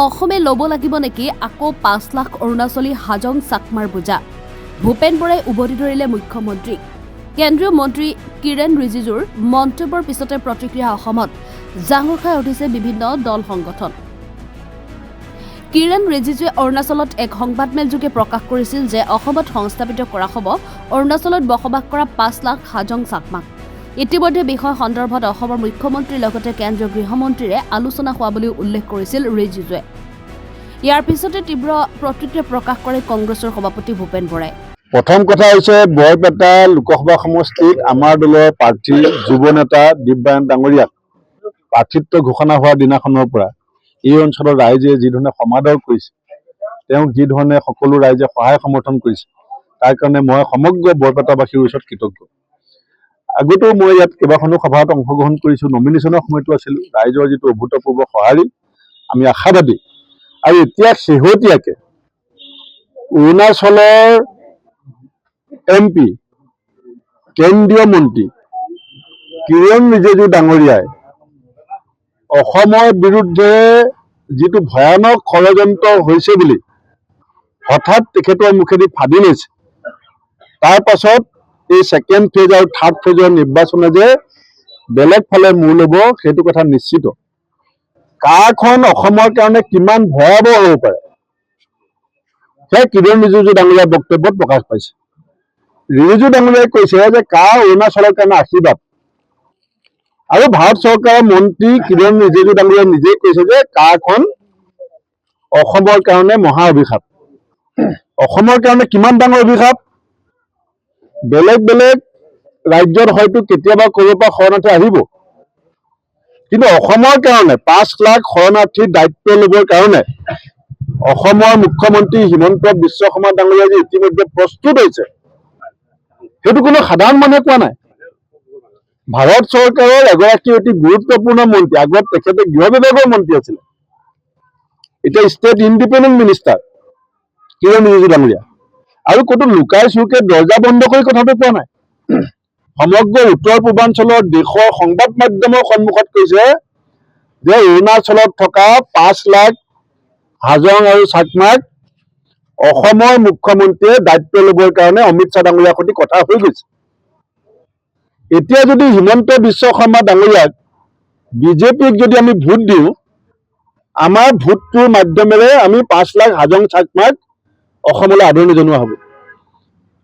অসমে ল'ব লাগিব নেকি আকৌ ৫ লাখ অৰুণাচলী হাজং চাকমাৰ বোজা? ভূপেন বৰাই উভতি ধৰিলে মুখ্যমন্ত্ৰী। কেন্দ্ৰীয় মন্ত্ৰী কিৰেণ ৰিজিজুৰ মন্তব্যৰ পিছতে প্ৰতিক্ৰিয়া অসমত জাঙুৰ খাই উঠিছে বিভিন্ন দল সংগঠন। কিৰেণ ৰিজিজুৱে অৰুণাচলত এক সংবাদমেলযোগে প্ৰকাশ কৰিছিল যে অসমত সংস্থাপিত কৰা হ'ব অৰুণাচলত বসবাস কৰা ৫ লাখ হাজং চাকমাক। ইতিমধ্যে বিষয় সন্দৰ্ভত অসমৰ মুখ্যমন্ত্ৰীৰ লগতে কেন্দ্ৰীয় গৃহমন্ত্ৰীৰে আলোচনা হোৱা বুলিও উল্লেখ কৰিছিল ৰিজিজুৱে। ইয়াৰ পিছতে তীব্ৰ প্ৰতিক্ৰিয়া প্ৰকাশ কৰে কংগ্ৰেছৰ সভাপতি ভূপেন বৰাই। প্ৰথম কথা হৈছে বৰপেটা লোকসভা সমষ্টিত আমাৰ দলৰ প্ৰাৰ্থী যুৱ নেতা দিব্যায়ন ডাঙৰীয়াক প্ৰাৰ্থিত্ব ঘোষণা হোৱাৰ দিনাখনৰ পৰা এই অঞ্চলৰ ৰাইজে যিধৰণে সমাদৰ কৰিছে, তেওঁক যিধৰণে সকলো ৰাইজে সহায় সমৰ্থন কৰিছে, তাৰ কাৰণে মই সমগ্ৰ বৰপেটাবাসীৰ ওচৰত কৃতজ্ঞ। আগতেও মই ইয়াত কেইবাখনো সভাত অংশগ্ৰহণ কৰিছোঁ, নমিনেশ্যনৰ সময়তো আছিলোঁ। ৰাইজৰ যিটো অভূতপূৰ্ব সঁহাৰি, আমি আশাবাদী। আৰু এতিয়া শেহতীয়াকৈ অৰুণাচলৰ MP কেন্দ্ৰীয় মন্ত্ৰী কিৰেণ ৰিজিজু ডাঙৰীয়াই অসমৰ বিৰুদ্ধে যিটো ভয়ানক ষড়যন্ত্ৰ হৈছে বুলি হঠাৎ তেখেতৰ মুখেদি ফাদি লৈছে, তাৰ পাছত এই ছেকেণ্ড ফেজ আৰু থাৰ্ড ফেজৰ নিৰ্বাচনে যে বেলেগ ফালে মূৰ ল'ব সেইটো কথা নিশ্চিত। কাখন অসমৰ কাৰণে কিমান ভয়াৱহ হ'ব পাৰে সেই কিৰেণ ৰিজিজু ডাঙৰীয়াৰ বক্তব্যত প্ৰকাশ পাইছে। ৰিজিজু ডাঙৰীয়াই কৈছে যে অৰুণাচলৰ কাৰণে আশীৰ্বাদ। আৰু ভাৰত চৰকাৰৰ মন্ত্ৰী কিৰেণ ৰিজিজু ডাঙৰীয়াই নিজেই কৈছে যে খন অসমৰ কাৰণে মহা অভিশাপ। অসমৰ কাৰণে কিমান ডাঙৰ অভিশাপ? বেলেগ বেলেগ ৰাজ্যত হয়তো কেতিয়াবা ক'ৰবাৰ পৰা শৰণাৰ্থী আহিব, কিন্তু অসমৰ কাৰণে ৫ লাখ শৰণাৰ্থীৰ দায়িত্ব ল'বৰ কাৰণে অসমৰ মুখ্যমন্ত্ৰী হিমন্ত বিশ্ব শৰ্মা ডাঙৰীয়া যে ইতিমধ্যে প্ৰস্তুত হৈছে, সেইটো কোনো সাধাৰণ মানুহে কোৱা নাই। ভাৰত চৰকাৰৰ এগৰাকী অতি গুৰুত্বপূৰ্ণ মন্ত্ৰী, আগত তেখেতে গৃহ বিভাগৰ মন্ত্ৰী আছিলে, এতিয়া state independent minister Kiren Rijiju ডাঙৰীয়া। আৰু ক'তো লুকাই চুৰকে দৰ্জা বন্ধ কৰি কথাটো কোৱা নাই। সমগ্ৰ উত্তৰ পূৰ্বাঞ্চলৰ দেশৰ সংবাদ মাধ্যমৰ সন্মুখত কৈছে যে অৰুণাচলত থকা ৫ লাখ হাজং আৰু চাকমাক অসমৰ মুখ্যমন্ত্ৰীয়ে দায়িত্ব ল'বৰ কাৰণে অমিত শ্বাহ ডাঙৰীয়াৰ সৈতে কথা হৈ গৈছে। এতিয়া যদি হিমন্ত বিশ্ব শৰ্মা ডাঙৰীয়াক বিজেপিক যদি আমি ভোট দিওঁ, আমাৰ ভোটটোৰ মাধ্যমেৰে আমি ৫ লাখ হাজং চাকমাক অসমলৈ আদৰণি জনোৱা হ'ব।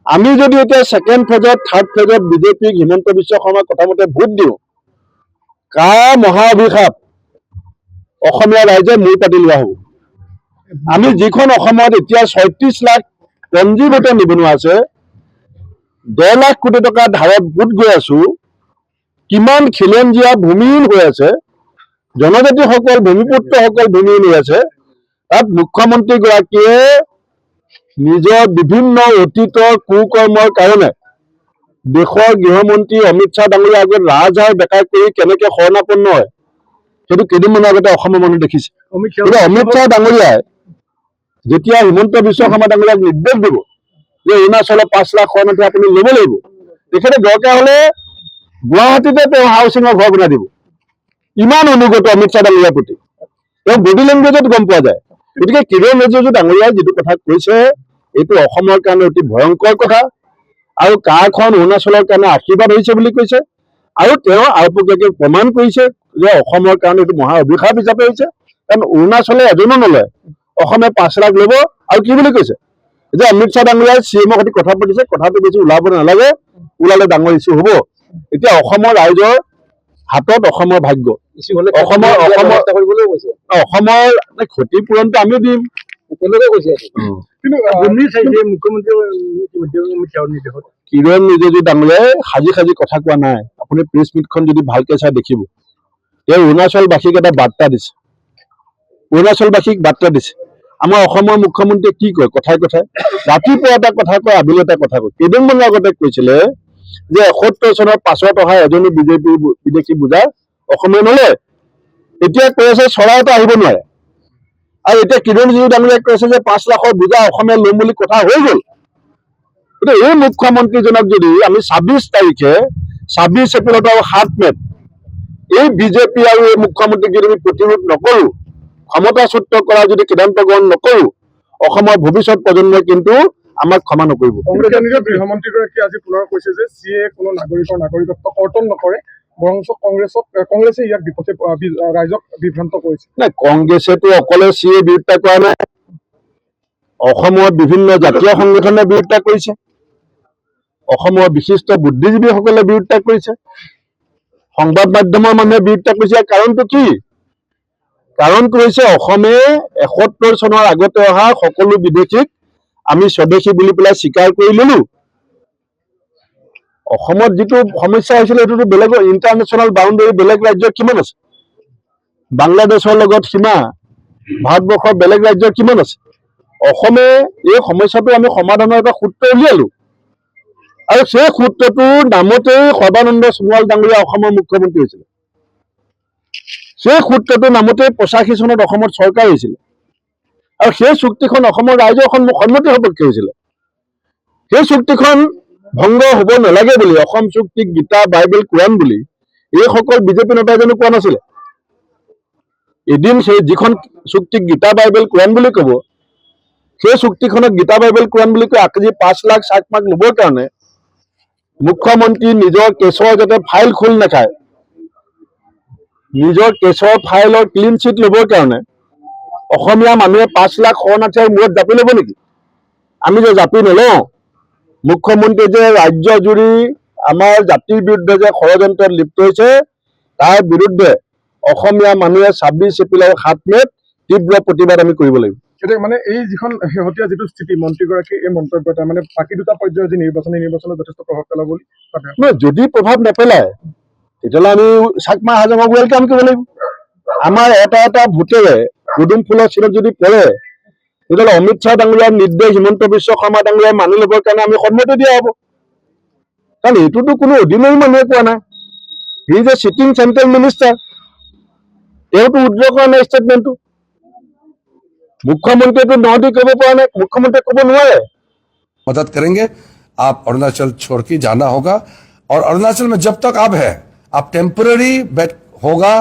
আমি যদি এতিয়া ছেকেণ্ড ফেজত থাৰ্ড ফেজত বিজেপিক হিমন্ত বিশ্ব শৰ্মাৰ কথা মতে ভোট দিওঁ, মহা অভিশাপ অসমীয়া ৰাইজে মূৰ পাতি লোৱা হ'ব। আমি যিখন অসমত এতিয়া ৩৬ লাখ পঞ্জী ভোটাৰ নিবনুৱা আছে, ১.৫ লাখ কোটি টকাৰ ধাৰত গোট গৈ আছো, কিমান খিলঞ্জীয়া ভূমিহীন হৈ আছে, জনজাতিসকল ভূমিপুত্ৰসকল ভূমিহীন হৈ আছে, তাত মুখ্যমন্ত্ৰীগৰাকীয়ে নিজৰ বিভিন্ন অতীতৰ কুকৰ্মৰ কাৰণে দেশৰ গৃহমন্ত্ৰী অমিত শ্বাহ ডাঙৰীয়াৰ আগত ৰাজহাড় বেকাৰ কৰি কেনেকে শৰণাপন্ন হয় সেইটো কেইদিনমানৰ আগতে অসমৰ মানুহে দেখিছে। কিন্তু অমিত শ্বাহ ডাঙৰীয়াই যেতিয়া হিমন্ত বিশ্ব শৰ্মা ডাঙৰীয়াক নিৰ্দেশ দিব যে অৰুণাচলৰ ৫ লাখ শৰণাৰ্থী আপুনি ল'ব লাগিব, তেখেতে দৰকাৰ হ'লে গুৱাহাটীতে তেওঁ হাউচিঙৰ ঘৰ বনাই দিব। ইমান অনুগত অমিত শ্বাহ ডাঙৰীয়াৰ প্ৰতি, তেওঁ বডি লেংগুৱেজত গম পোৱা যায়। গতিকে কিৰেণ ৰিজিজু ডাঙৰীয়াই যিটো কথা কৈছে এইটো অসমৰ কাৰণে অতি ভয়ংকৰ কথা। আৰু খন অৰুণাচলৰ কাৰণে আশীৰ্বাদ হৈছে বুলি কৈছে, আৰু তেওঁ আওপকীয়াকৈ প্ৰমাণ কৰিছে যে অসমৰ কাৰণে এইটো মহা অভিশাপ হিচাপে হৈছে। কাৰণ অৰুণাচলে এজনো নলয়, অসমে ৫ লাখ ল'ব। আৰু কি বুলি কৈছে যে অমিত শ্বাহ ডাঙৰীয়াই CMৰ সৈতে কথা পাতিছে, কথাটো বেছি ওলাব নালাগে, ওলালে ডাঙৰ ইছ্যু হ'ব। এতিয়া অসমৰ ৰাইজৰ হাতত অসমৰ ভাগ্য। অসমৰ ক্ষতিপূৰণটো আমিও দিম। কিৰেণ ৰিজিজু ডাঙৰীয়াই সাজি সাজি কথা কোৱা নাই। আপুনি প্ৰেছ মিটখন যদি ভালকে চাই দেখিব, তেওঁ অৰুণাচলবাসীক এটা বাৰ্তা দিছে, অৰুণাচলবাসীক বাৰ্তা দিছে। আমাৰ অসমৰ মুখ্যমন্ত্ৰীয়ে কি কয় কথাই কথাই, ৰাতিপুৱা এটা কথা কয়, আবেলি এটা কথা কয়। কেইদিনমানৰ আগতে কৈছিলে যে ৭১ চনৰ পাছত অহা এজনী বিজেপি বিদেশী বুজা অসমে নলয়, এতিয়া কৈ আছে চৰাইতো আহিব নোৱাৰে। আৰু এতিয়া কিৰেণ ৰিজিজু ডাঙৰীয়াই কৈছে যে ৫ লাখৰ বুজা অসমে ল'ম বুলি কথা হৈ গ'ল। গতিকে এই মুখ্যমন্ত্ৰীজনক যদি আমি ২৬ তাৰিখে ২৬ এপ্ৰিলত আৰু ৭ মেত এই বিজেপি আৰু এই মুখ্যমন্ত্ৰীক যদি আমি প্ৰতিৰোধ নকৰোঁ, ক্ষমতাচ্যুত কৰাৰ যদি সিদ্ধান্ত গ্ৰহণ নকৰোঁ অসমৰ ভৱিষ্যত প্ৰজন্মই কিন্তু আমাক ক্ষমা নকৰিব। কংগ্ৰেছৰ নিজৰ গৃহমন্ত্ৰীগৰাকীয়ে আজি পুনৰ কৈছে যে চিএ কোনো নাগৰিকৰ নাগৰিকত্ব কৰ্তন নকৰে, বৰঞ্চ কংগ্ৰেছে ইয়াক বিপথে ৰাইজক বিভ্ৰান্ত কৰিছে। নাই, কংগ্ৰেছেতো অকলে চিএ বিৰোধিতা কৰা নাই, অসমৰ বিভিন্ন জাতীয় সংগঠনে বিৰোধিতা কৰিছে, অসমৰ বিশিষ্ট বুদ্ধিজীৱীসকলে বিৰোধিতা কৰিছে, সংবাদ মাধ্যমৰ মানুহে বিৰোধিতা কৰিছে। কাৰণটো কি? কাৰণটো হৈছে অসমে ৭১ চনৰ আগতে অহা সকলো বিদেশীক আমি স্বদেশী বুলি পেলাই স্বীকাৰ কৰি ললো। অসমত যিটো সমস্যা হৈছিলে সেইটোতো বেলেগৰ ইণ্টাৰনেশ্যনেল বাউণ্ডেৰী বেলেগ ৰাজ্যৰ কিমান আছে? বাংলাদেশৰ লগত সীমা ভাৰতবৰ্ষৰ বেলেগ ৰাজ্যৰ কিমান আছে? অসমে এই সমস্যাটো আমি সমাধানৰ এটা সূত্ৰ উলিয়ালো আৰু সেই সূত্ৰটোৰ নামতেই সৰ্বানন্দ সোণোৱাল ডাঙৰীয়া অসমৰ মুখ্যমন্ত্ৰী হৈছিলে। সেই সূত্ৰটোৰ নামতেই ৮৫ চনত অসমত চৰকাৰ হৈছিলে আৰু সেই চুক্তিখন অসমৰ ৰাইজৰ সন্মতিৰ সপক্ষে হৈছিলে। সেই চুক্তিখন ভংগ হ'ব নালাগে বুলি অসম চুক্তিক গীতা বাইবেল কোৰাণ বুলি এইসকল বিজেপি নেতাই জানো কোৱা নাছিলে? এদিন সেই যিখন চুক্তিক গীতা বাইবেল কোৰাণ বুলি ক'ব, সেই চুক্তিখনক গীতা বাইবেল কোৰাণ বুলি কৈ আজি ৫ লাখ চাক মাক ল'বৰ কাৰণে মুখ্যমন্ত্ৰী নিজৰ কেছৰ যাতে ফাইল খোল নাখায়, নিজৰ কেছৰ ফাইলৰ ক্লিন চিট ল'বৰ কাৰণে অসমীয়া মানুহে ৫ লাখ শৰণাৰ্থীৰ মূৰত জাপি ল'ব নেকি? আমি যে জাপি নলওঁ, মুখ্যমন্ত্ৰীয়ে যে ৰাজ্যজুৰি আমাৰ জাতিৰ বিৰুদ্ধে যে ষড়যন্ত্ৰত লিপ্ত হৈছে তাৰ বিৰুদ্ধে অসমীয়া মানুহে ২৬ এপ্ৰিল আৰু ৭ মে'ত তীব্ৰ প্ৰতিবাদ আমি কৰিব লাগিব। এতিয়া মানে এই যিখন শেহতীয়া যিটো স্থিতি, মন্ত্ৰীগৰাকীৰ এই মন্তব্য এটা মানে বাকী দুটা পৰ্যায়ৰ যি নিৰ্বাচনত যথেষ্ট প্ৰভাৱ পেলাব বুলি ভাবে। নহয়, যদি প্ৰভাৱ নেপেলায় তেতিয়াহ'লে আমি চাকমা হাজঙক ৱেলকাম কৰিব লাগিব। আমাৰ এটা এটা ভোটেৰে পদুম ফুলৰ চিনত যদি পৰে তেতিয়াহ'লে অমিত শ্বাহ ডাঙৰীয়াৰ নিৰ্দেশ হিমন্ত বিশ্ব শৰ্মা ডাঙৰীয়াই মানি ল'বৰ কাৰণে আমি সন্মতি দিয়া হ'ব। কাৰণ এইটোতো কোনো অৰ্ডিনেৰী মানুহে কোৱা নাই, he is a cheating central minister. তেওঁতো উদ্ৰ কৰা নাই ষ্টেটমেণ্টটো। মুখ্যমন্ত্ৰীয়েতো নহদি কৰিব পৰা নাই, মুখ্যমন্ত্ৰীয়ে ক'ব নোৱাৰে। मदद करेंगे। आप अरुणाचल छोड़ के जाना होगा और अरुणाचल में जब तक आप है आप टेम्पररी बेड होगा,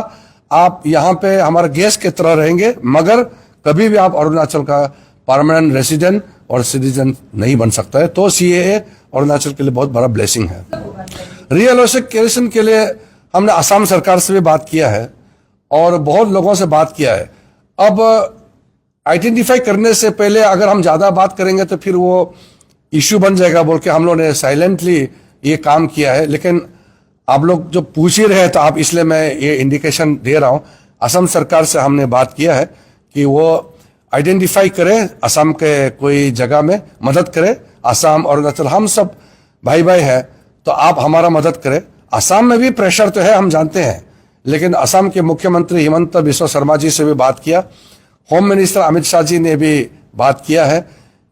आप यहाँ पे हमारे गेस्ट की तरह रहेंगे, मगर कभी भी आप अरुणाचल का परमानेंट रेसिडेंट और सिटीजन नहीं बन सकता है। तो सीएए अरुणाचल के लिए बहुत बड़ा ब्लेसिंग है। रीएलोकेशन के लिए हमने असम सरकार से भी बात किया है और बहुत लोगों से बात किया है। अब आइडेंटिफाई करने से पहले अगर हम ज्यादा बात करेंगे तो फिर वो इश्यू बन जाएगा बोल के हम लोगों ने साइलेंटली ये काम किया है। लेकिन आप लोग जो पूछ ही रहे तो आप इसलिए मैं ये इंडिकेशन दे रहा हूं, असम सरकार से हमने बात किया है कि वो आइडेंटिफाई करे, असम के कोई जगह में मदद करे। असम अरुणाचल हम सब भाई भाई है, तो आप हमारा मदद करें। असम में भी प्रेशर तो है, हम जानते हैं, लेकिन असम के मुख्यमंत्री हिमंत बिस्वा शर्मा जी से भी बात किया, होम मिनिस्टर अमित शाह जी ने भी बात किया है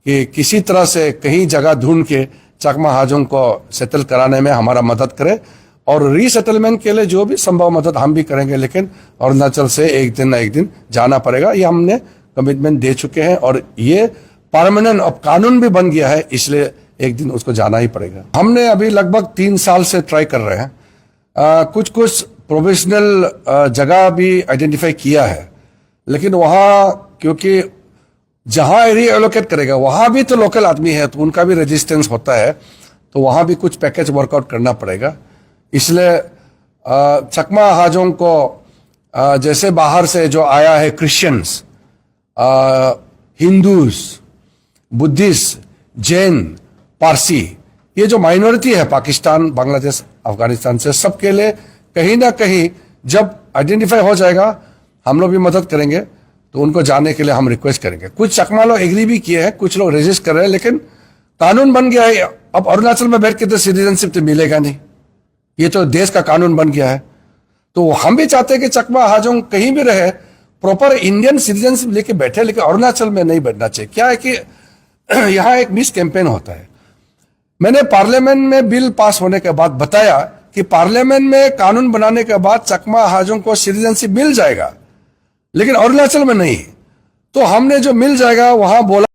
कि किसी तरह से कहीं जगह ढूंढ के चकमा हाजों को सेटल कराने में हमारा मदद करे और रीसेटलमेंट के लिए जो भी संभव मदद हम भी करेंगे। लेकिन अरुणाचल से एक दिन ना एक दिन जाना पड़ेगा, ये हमने कमिटमेंट दे चुके हैं और ये परमानेंट अब कानून भी बन गया है, इसलिए एक दिन उसको जाना ही पड़ेगा। हमने अभी लगभग 3 साल से ट्राई कर रहे हैं, कुछ प्रोविजनल जगह भी आइडेंटिफाई किया है, लेकिन वहां क्योंकि जहां रीएलोकेट करेगा वहां भी तो लोकल आदमी है, तो उनका भी रेजिस्टेंस होता है, तो वहां भी कुछ पैकेज वर्कआउट करना पड़ेगा। इसलिए चकमा हाजों को जैसे बाहर से जो आया है Christians, Hindus, Buddhist, Jain, Parsi, ये जो माइनॉरिटी है पाकिस्तान, बांग्लादेश, अफगानिस्तान से, सबके लिए कहीं ना कहीं जब आइडेंटिफाई हो जाएगा हम लोग भी मदद करेंगे, तो उनको जाने के लिए हम रिक्वेस्ट करेंगे। कुछ चकमा लोग एग्री भी किए हैं, कुछ लोग रेजिस्ट कर रहे हैं, लेकिन कानून बन गया है। अब अरुणाचल में बैठ के तो सिटीजनशिप तो मिलेगा नहीं, ये तो देश का कानून बन गया है। तो हम भी चाहते हैं कि चकमा हाजों कहीं भी रहे, प्रॉपर इंडियन सिटीजनशिप लेके बैठे, लेकिन अरुणाचल में नहीं बैठना चाहिए। क्या है कि यहाँ एक मिस कैंपेन होता है। मैंने पार्लियामेंट में बिल पास होने के बाद बताया कि पार्लियामेंट में कानून बनाने के बाद चकमा हाजों को सिटीजनशिप मिल जाएगा, लेकिन अरुणाचल में नहीं। तो हमने जो मिल जाएगा वहां बोला